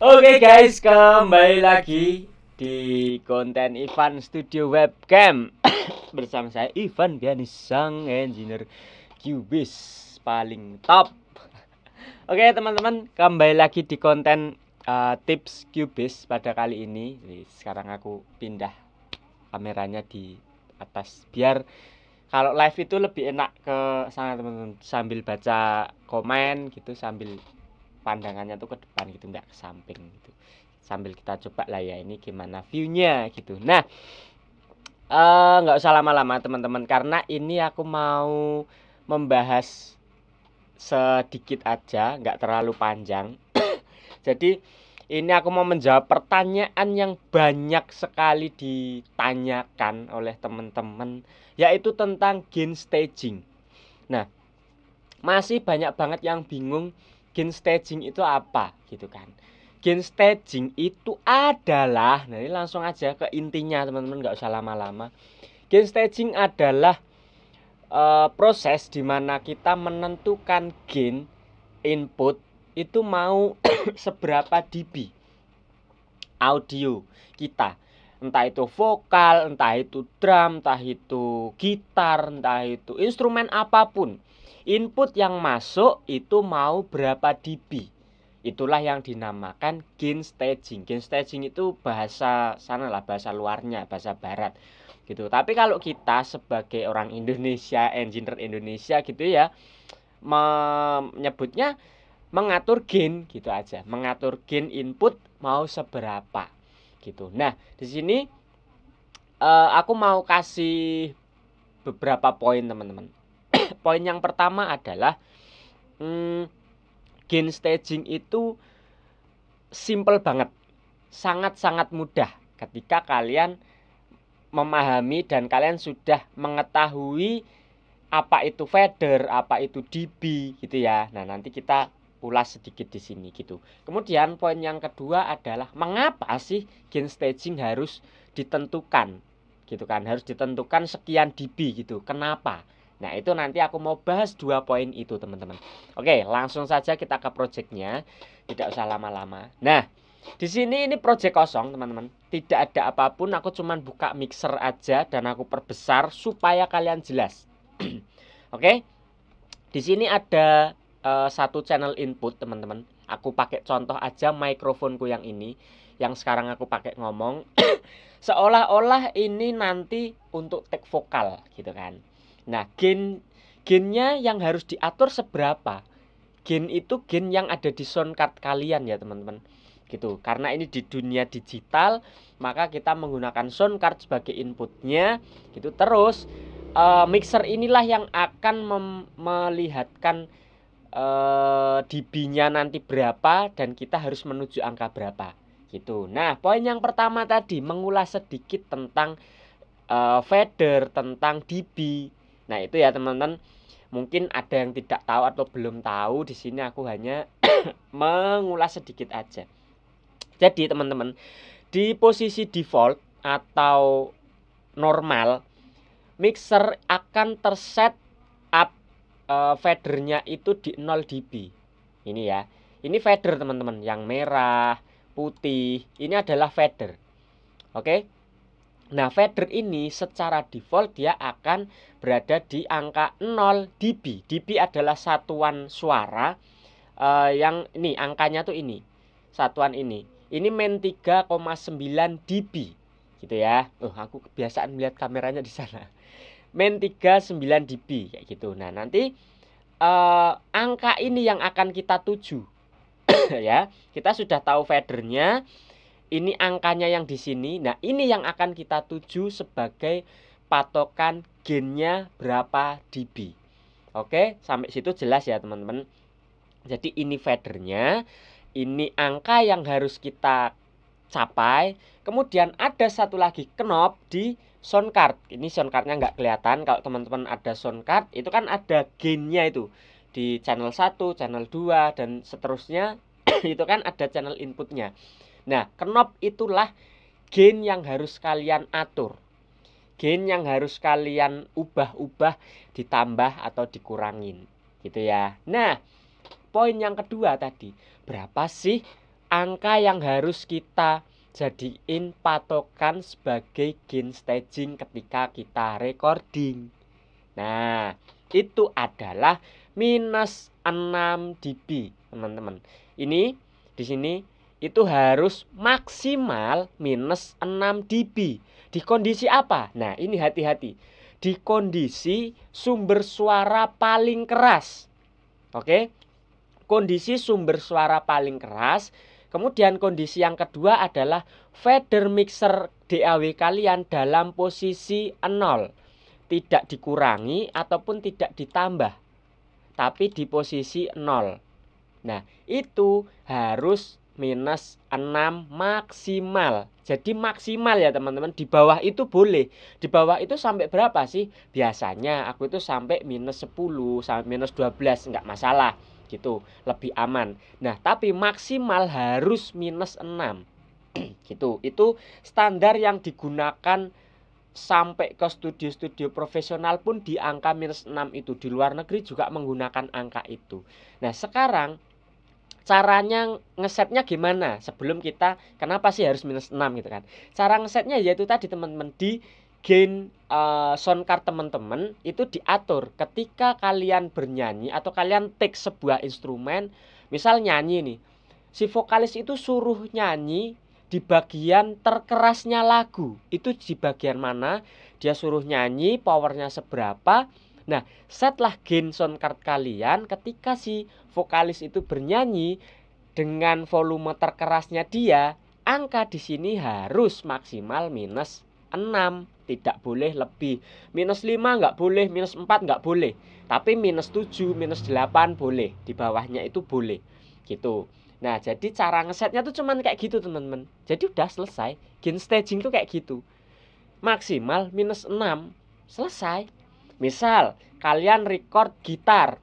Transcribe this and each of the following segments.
Oke guys, kembali lagi di konten Ivan Studio Webcam bersama saya Ivan Bianis, sang engineer Cubase paling top. Oke teman-teman, kembali lagi di konten tips Cubase pada kali ini. Jadi, sekarang aku pindah kameranya di atas biar kalau live itu lebih enak ke sana teman-teman, sambil baca komen gitu, sambil pandangannya tuh ke depan gitu, nggak ke samping gitu, sambil kita coba lah ya ini gimana viewnya gitu. Nah nggak usah lama-lama teman-teman, karena ini aku mau membahas sedikit aja, nggak terlalu panjang. Jadi ini aku mau menjawab pertanyaan yang banyak sekali ditanyakan oleh teman-teman, yaitu tentang gain staging. Nah, masih banyak banget yang bingung gain staging itu apa gitu kan. Gain staging itu adalah, nah ini langsung aja ke intinya teman-teman, nggak usah lama-lama. Gain staging adalah proses dimana kita menentukan gain input itu mau seberapa dB audio kita, entah itu vokal, entah itu drum, entah itu gitar, entah itu instrumen apapun, input yang masuk itu mau berapa dB, itulah yang dinamakan gain staging. Gain staging itu bahasa sana lah, bahasa luarnya, bahasa barat gitu. Tapi kalau kita sebagai orang Indonesia, engineer Indonesia gitu ya, menyebutnya mengatur gain gitu aja, mengatur gain input mau seberapa gitu. Nah di sini aku mau kasih beberapa poin teman-teman. Poin yang pertama adalah gain staging itu simple banget, sangat-sangat mudah ketika kalian memahami dan kalian sudah mengetahui apa itu fader, apa itu dB gitu ya. Nah nanti kita ulas sedikit di sini gitu. Kemudian poin yang kedua adalah mengapa sih gain staging harus ditentukan gitu kan, harus ditentukan sekian dB gitu, kenapa. Nah itu nanti aku mau bahas dua poin itu teman-teman. Oke, langsung saja kita ke projectnya, tidak usah lama-lama. Nah di sini ini project kosong teman-teman, tidak ada apapun, aku cuman buka mixer aja dan aku perbesar supaya kalian jelas. Oke, di sini ada satu channel input teman-teman. Aku pakai contoh aja mikrofonku yang ini, yang sekarang aku pakai ngomong. Seolah-olah ini nanti untuk take vokal gitu kan. Nah gainnya yang harus diatur seberapa. Gain itu gain yang ada di sound card kalian ya teman-teman gitu. Karena ini di dunia digital, maka kita menggunakan sound card sebagai inputnya gitu. Terus mixer inilah yang akan melihatkan dB-nya nanti berapa dan kita harus menuju angka berapa gitu. Nah poin yang pertama tadi mengulas sedikit tentang fader, tentang dB. Nah itu ya teman-teman, mungkin ada yang tidak tahu atau belum tahu, di sini aku hanya mengulas sedikit aja. Jadi teman-teman, di posisi default atau normal, mixer akan terset up fadernya itu di 0 dB. Ini ya, ini fader teman-teman, yang merah, putih, ini adalah fader. Oke. Nah fader ini secara default dia akan berada di angka 0 dB. dB adalah satuan suara, yang ini angkanya tuh ini, satuan ini main 3,9 dB gitu ya. Aku kebiasaan melihat kameranya di sana. Main 39 dB kayak gitu. Nah nanti angka ini yang akan kita tuju. Ya, kita sudah tahu fadernya, ini angkanya yang di sini. Nah ini yang akan kita tuju sebagai patokan gainnya berapa dB. Oke, sampai situ jelas ya teman-teman. Jadi ini fadernya, ini angka yang harus kita capai. Kemudian ada satu lagi knob di sound card. Ini sound cardnya nggak kelihatan. Kalau teman-teman ada sound card, itu kan ada gainnya itu di channel 1, channel 2 dan seterusnya. Itu kan ada channel inputnya. Nah knob itulah gain yang harus kalian atur, gain yang harus kalian ubah-ubah, ditambah atau dikurangin gitu ya. Nah poin yang kedua tadi, berapa sih angka yang harus kita jadiin patokan sebagai gain staging ketika kita recording. Nah, itu adalah minus 6 dB, teman-teman. Ini di sini itu harus maksimal minus 6 dB. Di kondisi apa? Nah, ini hati-hati. Di kondisi sumber suara paling keras. Oke? Kondisi sumber suara paling keras. Kemudian kondisi yang kedua adalah fader mixer DAW kalian dalam posisi 0. Tidak dikurangi ataupun tidak ditambah, tapi di posisi 0. Nah, itu harus minus 6 maksimal. Jadi maksimal ya teman-teman. Di bawah itu boleh. Di bawah itu sampai berapa sih? Biasanya aku itu sampai minus 10 sampai minus 12, enggak masalah gitu, lebih aman. Nah, tapi maksimal harus minus 6 gitu. Itu standar yang digunakan sampai ke studio-studio profesional pun di angka minus 6 itu. Di luar negeri juga menggunakan angka itu. Nah, sekarang caranya ngesetnya gimana? Sebelum kita, kenapa sih harus minus 6 gitu kan? Cara ngesetnya yaitu tadi teman-teman, di gain sound card teman-teman itu diatur ketika kalian bernyanyi atau kalian take sebuah instrumen. Misal nyanyi nih, si vokalis itu suruh nyanyi di bagian terkerasnya lagu. Itu di bagian mana dia suruh nyanyi, powernya seberapa. Nah, setlah gain sound card kalian ketika si vokalis itu bernyanyi dengan volume terkerasnya dia, angka di sini harus maksimal minus 6, tidak boleh lebih. Minus 5 nggak boleh, minus 4 nggak boleh. Tapi minus 7, minus 8 boleh. Di bawahnya itu boleh. Gitu. Nah, jadi cara ngesetnya tuh cuman kayak gitu teman-teman. Jadi udah selesai. Gain staging tuh kayak gitu. Maksimal minus 6. Selesai. Misal kalian record gitar.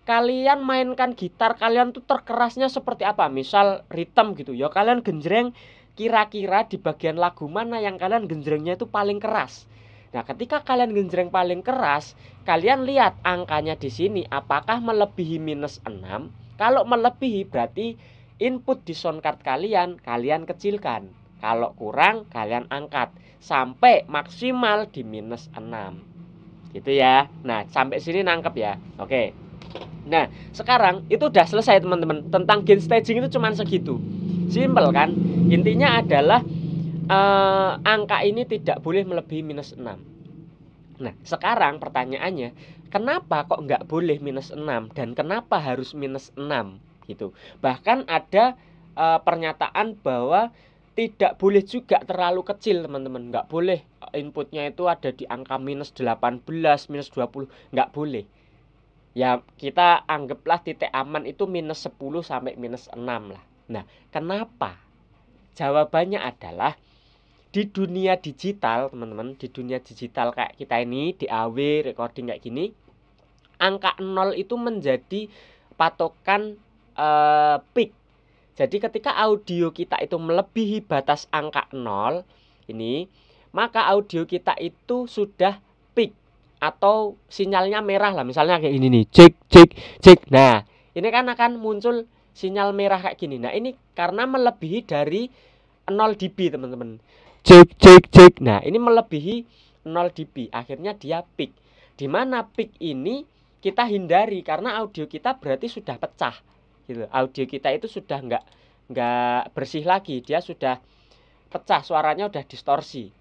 Kalian mainkan gitar kalian tuh terkerasnya seperti apa? Misal rhythm gitu. Ya kalian genjreng kira-kira di bagian lagu mana yang kalian genjrengnya itu paling keras. Nah, ketika kalian genjreng paling keras, kalian lihat angkanya di sini apakah melebihi minus 6. Kalau melebihi berarti input di sound card kalian kecilkan. Kalau kurang kalian angkat sampai maksimal di minus 6. Gitu ya. Nah, sampai sini nangkep ya. Oke. Nah, sekarang itu udah selesai teman-teman. Tentang gain staging itu cuman segitu. Simple kan? Intinya adalah angka ini tidak boleh melebihi minus 6. Nah, sekarang pertanyaannya, kenapa kok nggak boleh minus 6 dan kenapa harus minus 6 gitu. Bahkan ada pernyataan bahwa tidak boleh juga terlalu kecil teman-teman. Nggak boleh inputnya itu ada di angka minus 18, minus 20. Nggak boleh. Ya, kita anggaplah titik aman itu minus 10 sampai minus 6 lah. Nah, kenapa? Jawabannya adalah di dunia digital, teman-teman, di dunia digital kayak kita ini, DAW, recording kayak gini, angka 0 itu menjadi patokan peak. Jadi ketika audio kita itu melebihi batas angka 0 ini, maka audio kita itu sudah peak atau sinyalnya merah lah. Misalnya kayak ini nih, cek cek cek. Nah, ini kan akan muncul sinyal merah kayak gini. Nah, ini karena melebihi dari 0 dB, teman-teman. Cek cek cek. Nah, ini melebihi 0 dB. Akhirnya dia peak. Di mana peak ini kita hindari karena audio kita berarti sudah pecah. Gitu. Audio kita itu sudah nggak bersih lagi. Dia sudah pecah, suaranya udah distorsi.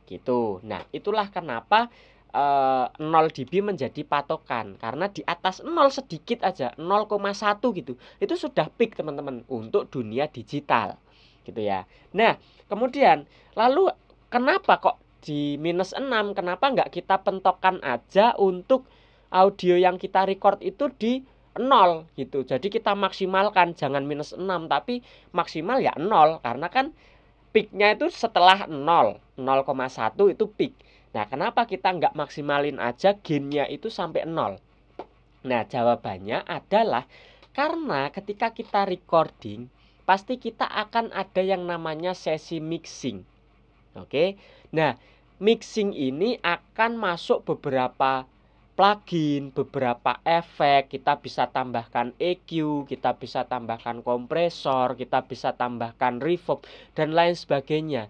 Gitu. Nah, itulah kenapa 0 dB menjadi patokan. Karena di atas 0 sedikit aja, 0,1 gitu. Itu sudah peak, teman-teman, untuk dunia digital. Gitu ya. Nah, kemudian lalu kenapa kok di minus 6? Kenapa nggak kita pentokkan aja untuk audio yang kita record itu di 0 gitu. Jadi kita maksimalkan, jangan minus 6 tapi maksimal ya 0. Karena kan peaknya itu setelah 0, 0,1 itu peak. Nah, kenapa kita nggak maksimalin aja gainnya itu sampai 0? Nah, jawabannya adalah karena ketika kita recording pasti kita akan ada yang namanya sesi mixing. Oke. Nah, mixing ini akan masuk beberapa plugin, beberapa efek, kita bisa tambahkan EQ, kita bisa tambahkan kompresor, kita bisa tambahkan reverb dan lain sebagainya.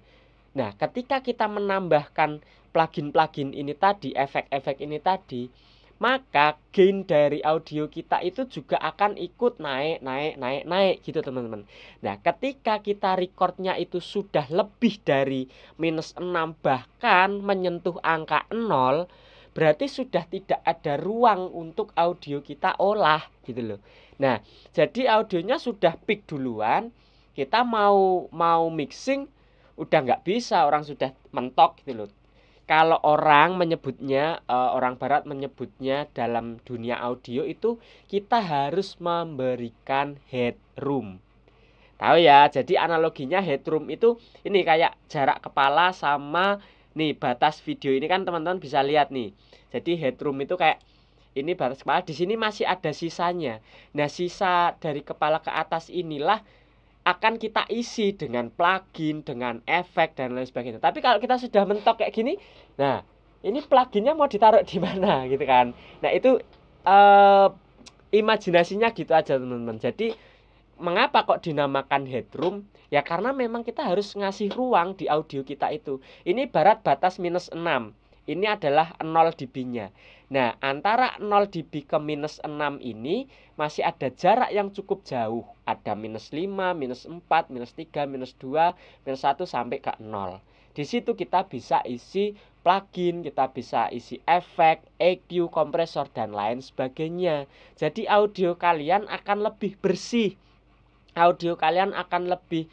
Nah, ketika kita menambahkan plugin-plugin ini tadi, efek-efek ini tadi, maka gain dari audio kita itu juga akan ikut naik gitu teman-teman. Nah, ketika kita recordnya itu sudah lebih dari -6 bahkan menyentuh angka 0, berarti sudah tidak ada ruang untuk audio kita olah gitu loh. Nah, jadi audionya sudah peak duluan, kita mau mixing udah nggak bisa, orang sudah mentok gitu loh. Kalau orang menyebutnya, orang barat menyebutnya dalam dunia audio itu kita harus memberikan headroom. Tahu ya, jadi analoginya headroom itu ini kayak jarak kepala sama nih batas video ini kan teman-teman bisa lihat nih. Jadi headroom itu kayak ini batas kepala, di sini masih ada sisanya. Nah, sisa dari kepala ke atas inilah akan kita isi dengan plugin, dengan efek dan lain sebagainya. Tapi kalau kita sudah mentok kayak gini, nah ini pluginnya mau ditaruh di mana gitu kan. Nah, itu imajinasinya gitu aja teman-teman. Jadi mengapa kok dinamakan headroom? Ya karena memang kita harus ngasih ruang di audio kita itu. Ini ibarat batas -6. Ini adalah 0 dB-nya. Nah, antara 0 dB ke -6 ini masih ada jarak yang cukup jauh. Ada -5, -4, -3, -2, -1 sampai ke 0. Di situ kita bisa isi plugin, kita bisa isi efek, EQ, kompresor dan lain sebagainya. Jadi audio kalian akan lebih bersih. Audio kalian akan lebih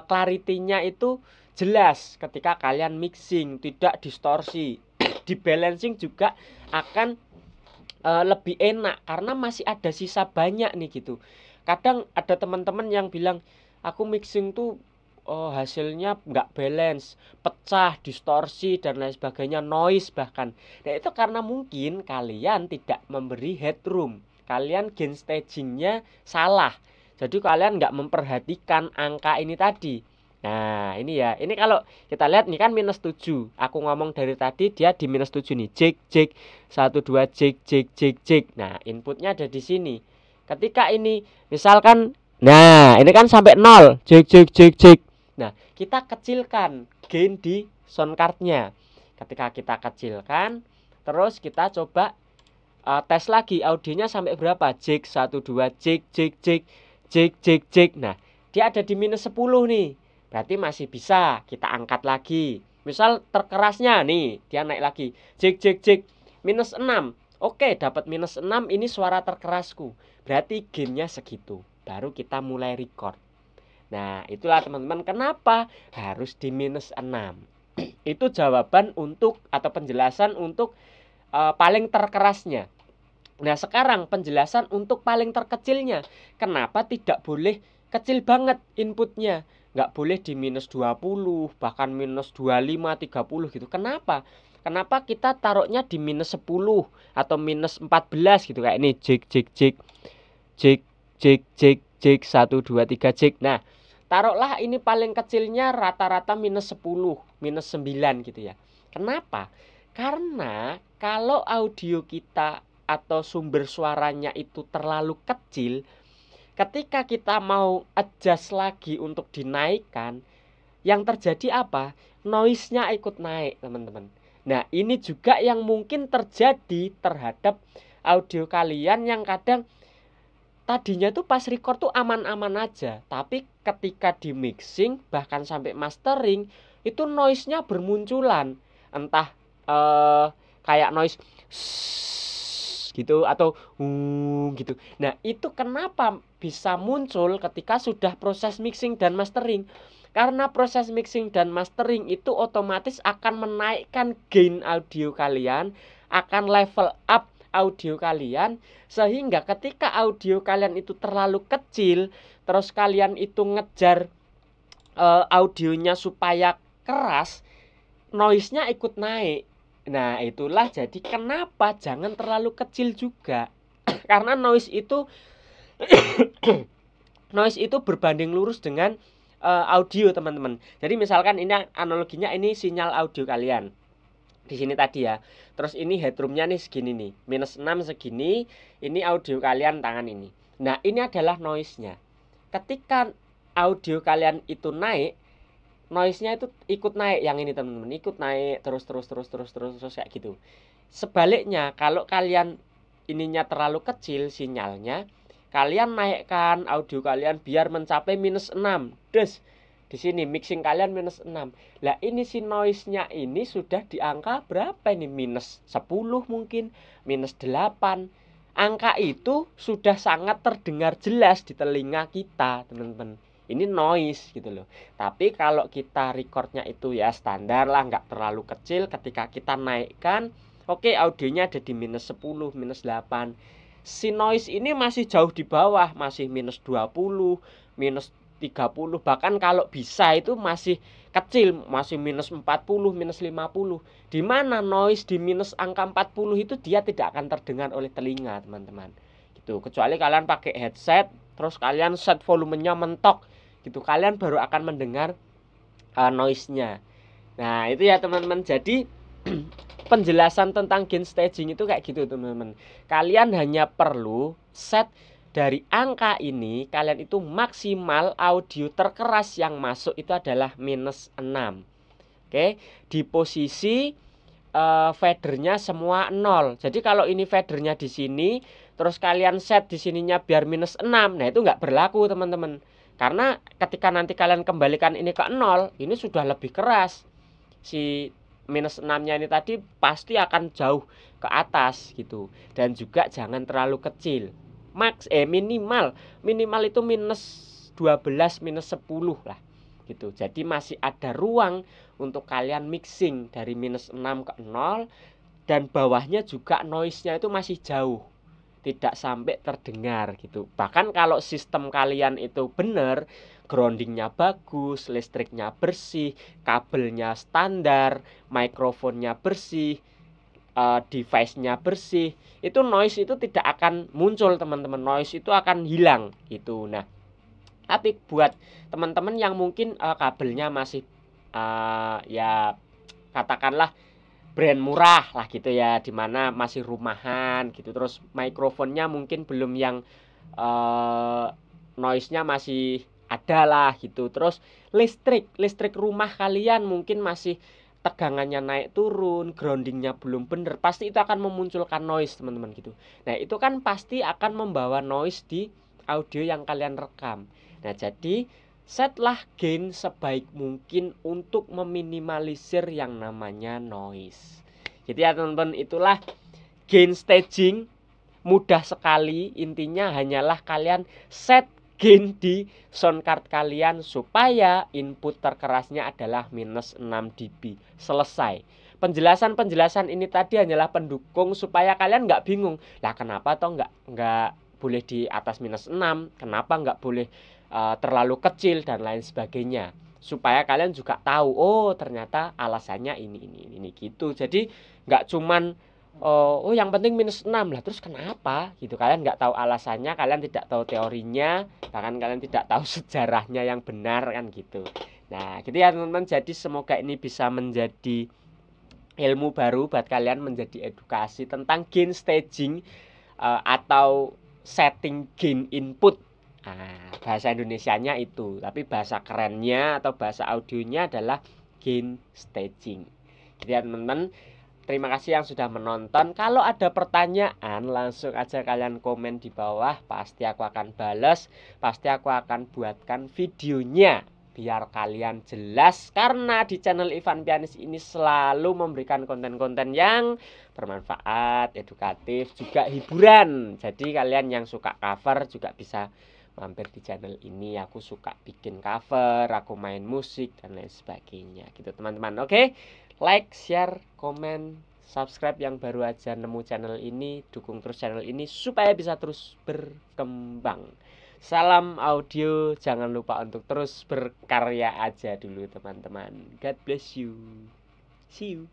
clarity-nya itu jelas ketika kalian mixing, tidak distorsi. Di balancing juga akan lebih enak karena masih ada sisa banyak nih gitu. Kadang ada teman-teman yang bilang aku mixing tuh hasilnya nggak balance, pecah, distorsi dan lain sebagainya, noise bahkan. Nah, itu karena mungkin kalian tidak memberi headroom, kalian gain stagingnya salah. Jadi kalian nggak memperhatikan angka ini tadi. Nah, ini ya. Ini kalau kita lihat nih kan -7. Aku ngomong dari tadi dia di -7 nih. Jig 1 2 jig. Nah, inputnya ada di sini. Ketika ini misalkan ini kan sampai 0. Jig. Nah, kita kecilkan gain di sound card-nya. Ketika kita kecilkan, terus kita coba tes lagi audionya sampai berapa? Jig 1 2 jig. Nah, dia ada di -10 nih. Berarti masih bisa kita angkat lagi. Misal terkerasnya nih, dia naik lagi. Jig -6. Oke, dapat -6, ini suara terkerasku. Berarti gainnya segitu. Baru kita mulai record. Nah, itulah teman-teman kenapa harus di -6. Itu jawaban untuk atau penjelasan untuk paling terkerasnya. Nah, sekarang penjelasan untuk paling terkecilnya. Kenapa tidak boleh kecil banget inputnya? Nggak boleh di -20, bahkan -25, 30 gitu. Kenapa? Kenapa kita taruhnya di -10 atau -14 gitu kayak ini jig 1 2 3 jig. Nah, taruhlah ini paling kecilnya rata-rata -10, -9 gitu ya. Kenapa? Karena kalau audio kita atau sumber suaranya itu terlalu kecil, ketika kita mau adjust lagi untuk dinaikkan, yang terjadi apa? Noise-nya ikut naik, teman-teman. Nah, ini juga yang mungkin terjadi terhadap audio kalian yang kadang tadinya tuh pas record tuh aman-aman aja, tapi ketika di mixing bahkan sampai mastering itu noise-nya bermunculan. Entah kayak noise gitu atau gitu. Nah, itu kenapa bisa muncul ketika sudah proses mixing dan mastering? Karena proses mixing dan mastering itu otomatis akan menaikkan gain audio kalian, akan level up audio kalian, sehingga ketika audio kalian itu terlalu kecil, terus kalian itu ngejar audionya supaya keras, noise-nya ikut naik. Nah, itulah jadi kenapa jangan terlalu kecil juga. Karena noise itu berbanding lurus dengan audio, teman-teman. Jadi misalkan ini analoginya, ini sinyal audio kalian. Di sini tadi ya. Terus ini headroomnya nih segini nih, -6 segini. Ini audio kalian tangan ini. Nah, ini adalah noise-nya. Ketika audio kalian itu naik, noise-nya itu ikut naik. Yang ini teman-teman, ikut naik terus kayak gitu. Sebaliknya, kalau kalian ininya terlalu kecil sinyalnya, kalian naikkan audio kalian biar mencapai -6. Des, di sini mixing kalian -6. Lah ini si noise-nya ini sudah di angka berapa ini? -10 mungkin, -8. Angka itu sudah sangat terdengar jelas di telinga kita, teman-teman. Ini noise gitu loh. Tapi kalau kita recordnya itu ya standar lah, nggak terlalu kecil. Ketika kita naikkan, oke, audionya ada di -10, -8. Si noise ini masih jauh di bawah, masih -20, -30, bahkan kalau bisa itu masih kecil, masih -40, -50. Di mana noise di minus angka 40 itu dia tidak akan terdengar oleh telinga, teman-teman. Gitu. Kecuali kalian pakai headset, terus kalian set volumenya mentok, gitu. Kalian baru akan mendengar noise-nya. Nah, itu ya, teman-teman. Jadi penjelasan tentang gain staging itu kayak gitu, teman-teman. Kalian hanya perlu set dari angka ini, kalian itu maksimal audio terkeras yang masuk itu adalah -6. Oke, di posisi fadernya semua 0. Jadi kalau ini fadernya di sini, terus kalian set di sininya biar -6, nah itu nggak berlaku, teman-teman. Karena ketika nanti kalian kembalikan ini ke 0, ini sudah lebih keras. Si -6-nya ini tadi pasti akan jauh ke atas gitu. Dan juga jangan terlalu kecil. Minimal itu -12, -10 lah gitu. Jadi masih ada ruang untuk kalian mixing dari -6 ke 0, dan bawahnya juga noise-nya itu masih jauh, tidak sampai terdengar gitu. Bahkan kalau sistem kalian itu benar, groundingnya bagus, listriknya bersih, kabelnya standar, mikrofonnya bersih, device-nya bersih, itu noise itu tidak akan muncul, teman-teman. Noise itu akan hilang gitu. Nah, tapi buat teman-teman yang mungkin kabelnya masih ya katakanlah brand murah lah gitu ya, dimana masih rumahan gitu, terus mikrofonnya mungkin belum yang noise-nya masih ada lah gitu, terus listrik rumah kalian mungkin masih tegangannya naik turun, groundingnya belum bener, pasti itu akan memunculkan noise, teman-teman gitu. Nah, itu kan pasti akan membawa noise di audio yang kalian rekam. Nah, jadi setlah gain sebaik mungkin untuk meminimalisir yang namanya noise. Jadi ya, teman-teman, itulah gain staging. Mudah sekali, intinya hanyalah kalian set gain di sound card kalian supaya input terkerasnya adalah -6 dB. Selesai. Penjelasan ini tadi hanyalah pendukung supaya kalian nggak bingung. Lah kenapa toh nggak boleh di atas -6? Kenapa nggak boleh terlalu kecil dan lain sebagainya? Supaya kalian juga tahu, oh ternyata alasannya ini gitu. Jadi nggak cuman oh yang penting -6 lah, terus kenapa gitu. Kalian nggak tahu alasannya, kalian tidak tahu teorinya, bahkan kalian tidak tahu sejarahnya yang benar kan gitu. Nah gitu ya, teman-teman. Jadi semoga ini bisa menjadi ilmu baru buat kalian, menjadi edukasi tentang gain staging atau setting gain input. Nah, bahasa Indonesianya itu, tapi bahasa kerennya atau bahasa audionya adalah gain staging. Jadi ya, teman-teman, terima kasih yang sudah menonton. Kalau ada pertanyaan, langsung aja kalian komen di bawah. Pasti aku akan balas. Pasti aku akan buatkan videonya biar kalian jelas. Karena di channel Ivan Pianis ini selalu memberikan konten-konten yang bermanfaat, edukatif, juga hiburan. Jadi kalian yang suka cover juga bisa mampir di channel ini. Aku suka bikin cover, aku main musik dan lain sebagainya gitu, teman-teman. Oke, like, share, komen, subscribe yang baru aja nemu channel ini. Dukung terus channel ini supaya bisa terus berkembang. Salam audio, jangan lupa untuk terus berkarya aja dulu, teman-teman. God bless you. See you.